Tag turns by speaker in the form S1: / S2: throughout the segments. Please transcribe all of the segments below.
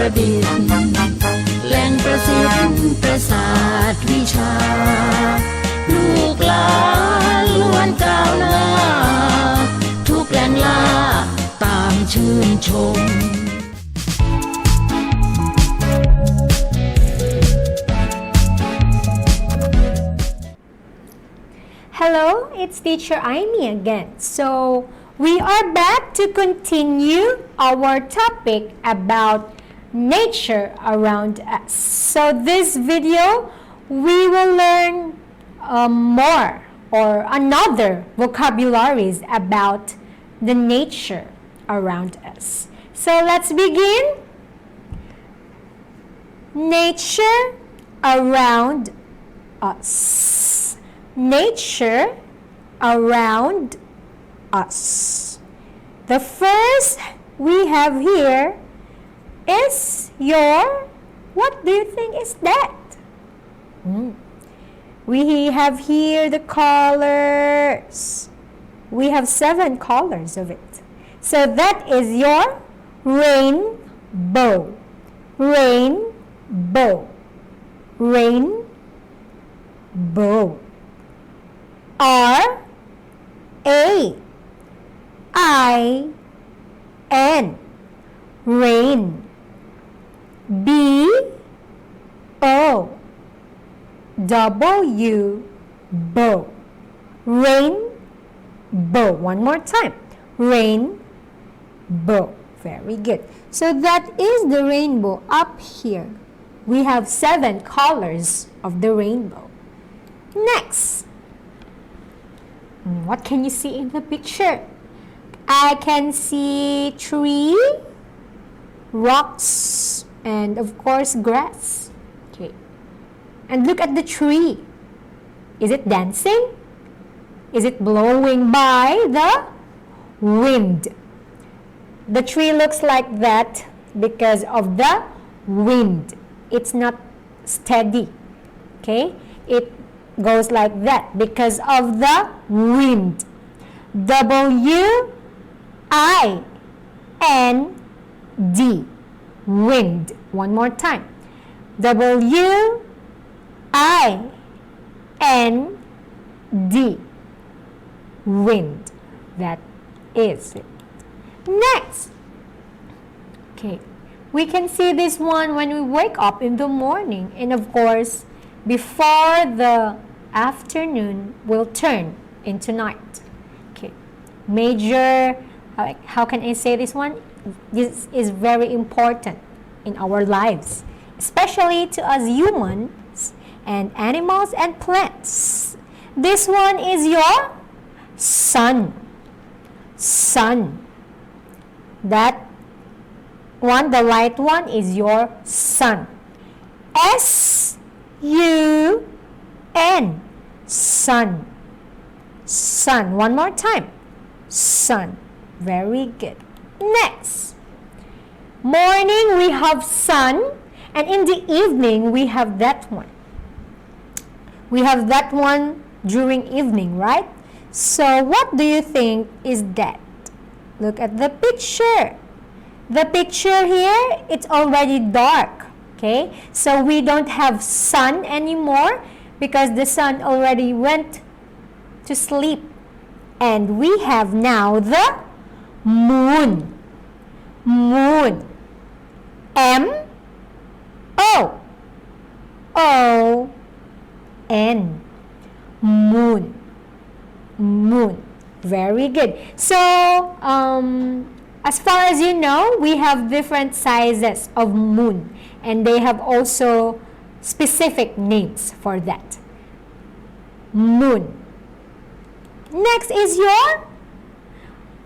S1: ประดิษฐ์แหล่งประสิทธิ์ประสาทวิชาลูกหลานล้วนก้าวหน้าทุกแหล่งล่าตามชื่นชม
S2: Hello, it's Teacher Imee again. So we are back to continue our topic about nature around us. So this video we will learn more or another vocabularies about the nature around us. So let's begin. Nature around us. Nature around us. The first we have here is your, what do you think is that? We have here the colors. We have 7 colors of it. So that is your rainbow. Rainbow. Rainbow. R-A-I-N rain B-O-W bow rainbow. One more time. Rainbow. Very good. So that is the rainbow up here. We have 7 colors of the rainbow. Next. What can you see in the picture? I can see tree, rocks, and of course grass. Okay. And look at the tree. Is it dancing? Is it blowing by the wind? The tree looks like that because of the wind. It's not steady. Okay? It goes like that because of the wind. W-I-N-D wind. One more time. W-I-N-D wind. That is it. Next. Okay. We can see this one when we wake up in the morning, and of course before the afternoon will turn into night. Okay. Major, how can I say this one? This is very important in our lives, especially to us humans and animals and plants. This one is your sun. Sun. That one, the light one, is your sun. S-U-N. Sun. Sun. One more time. Sun. Very good. Next. Morning we have sun, and in the evening we have that one. We have that one during evening, right? So what do you think is that? Look at the picture. The picture here, it's already dark. Okay, so we don't have sun anymore because the sun already went to sleep, and we have now the moon. Moon. M-O-O-N. Moon. Moon. Very good. So as far as you know, we have different sizes of moon, and they have also specific names for that. Moon. Next is your,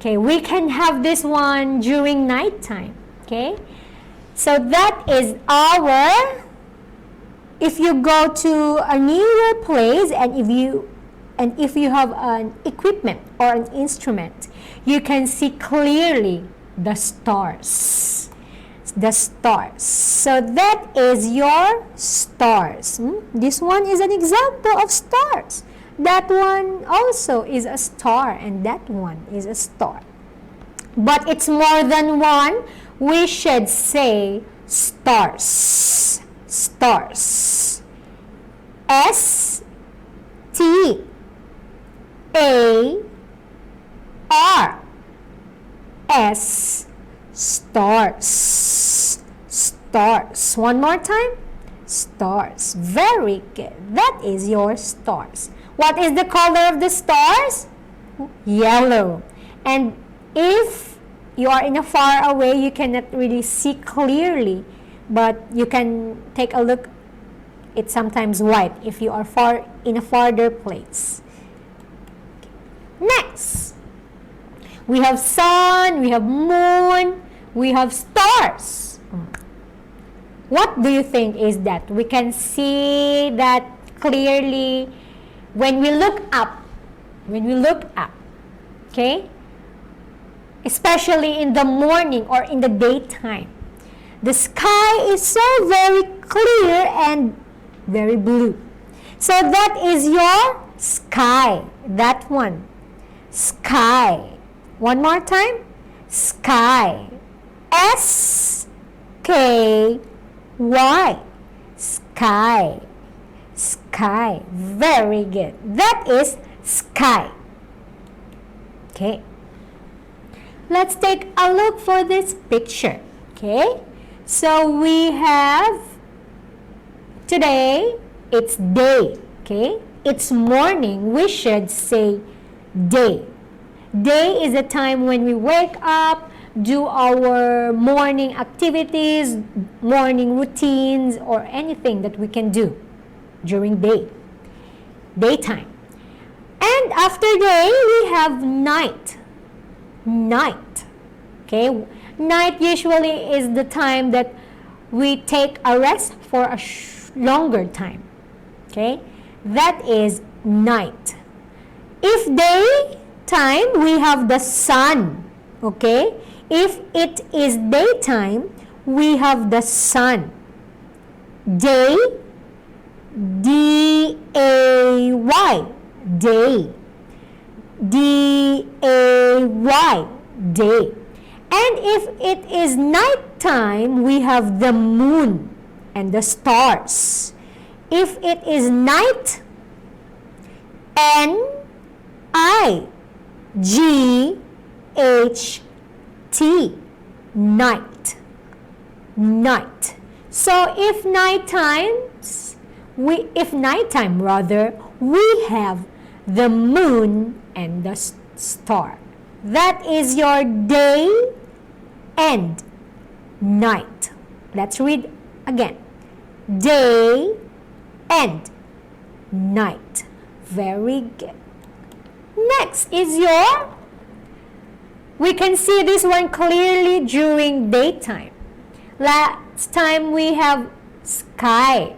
S2: okay, we can have this one during night time. Okay, so that is our, if you go to a newer place and if you have an equipment or an instrument, you can see clearly the stars. The stars. So that is your stars. This one is an example of stars. That one also is a star, and that one is a star. But it's more than one. We should say stars, stars. S T A R S, stars, stars. One more time. Stars. Very good. That is your stars. What is the color of the stars? Yellow. And if you are in a far away, you cannot really see clearly, but you can take a look. It's sometimes white if you are far in a farther place. Next, we have sun, we have moon, we have stars. What do you think is that? We can see that clearly when we look up. When we look up, okay? Especially in the morning or in the daytime. The sky is so very clear and very blue. So that is your sky. That one. Sky. One more time. Sky. S K Y. Sky. Sky. Very good. That is sky. Okay. Let's take a look for this picture. Okay. So we have today, it's day. Okay. It's morning. We should say day. Day is a time when we wake up, do our morning activities, morning routines, or anything that we can do during daytime. And after day, we have night. Night. Okay. Night usually is the time that we take a rest for a longer time. Okay. That is night. If daytime, we have the sun. Okay. If it is daytime, we have the sun. Day, D-A-Y, day. D-A-Y, day. And if it is night time, we have the moon and the stars. If it is night, N-I-G-H-T, night. Night. So if nighttime, we have the moon and the star. That is your day and night. Let's read again. Day and night. Very good. Next is we can see this one clearly during daytime. Last time we have sky.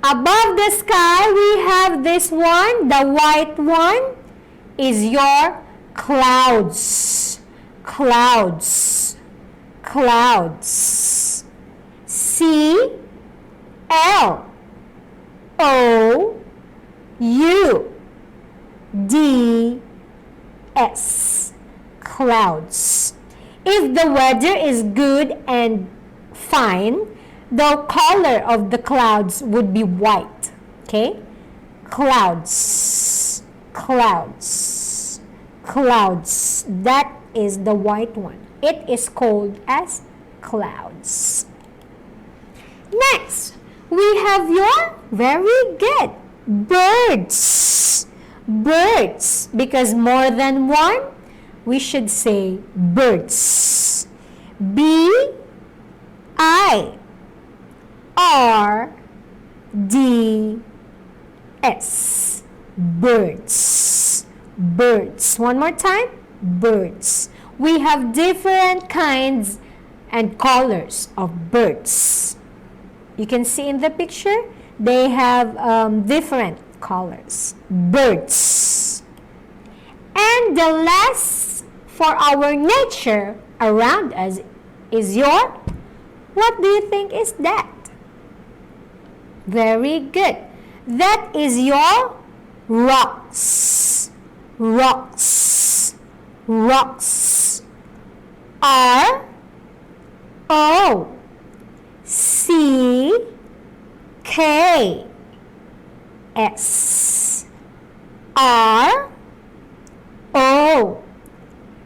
S2: Above the sky, we have this one, the white one is your clouds. Clouds. Clouds. C-L-O-U-D-S. Clouds. If the weather is good and fine, the color of the clouds would be white. Okay? Clouds. Clouds. Clouds. That is the white one. It is called as clouds. Next, we have your very good birds. Birds. Because more than one, we should say birds. B-I-R-D-S. Birds. Birds. One more time. Birds. We have different kinds and colors of birds. You can see in the picture, they have different colors. Birds. And the last for our nature around us is what do you think is that? Very good. That is your rocks. Rocks. Rocks. R-O-C-K-S. K S R O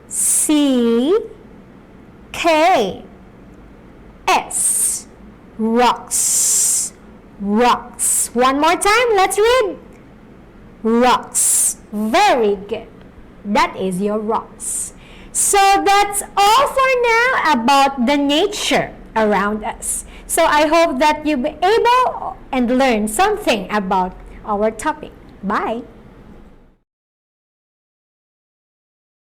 S2: C K S rocks rocks one more time let's read rocks very good that is your rocks so that's all for now about the nature around us so I hope that you'll be able and learn something about our topic bye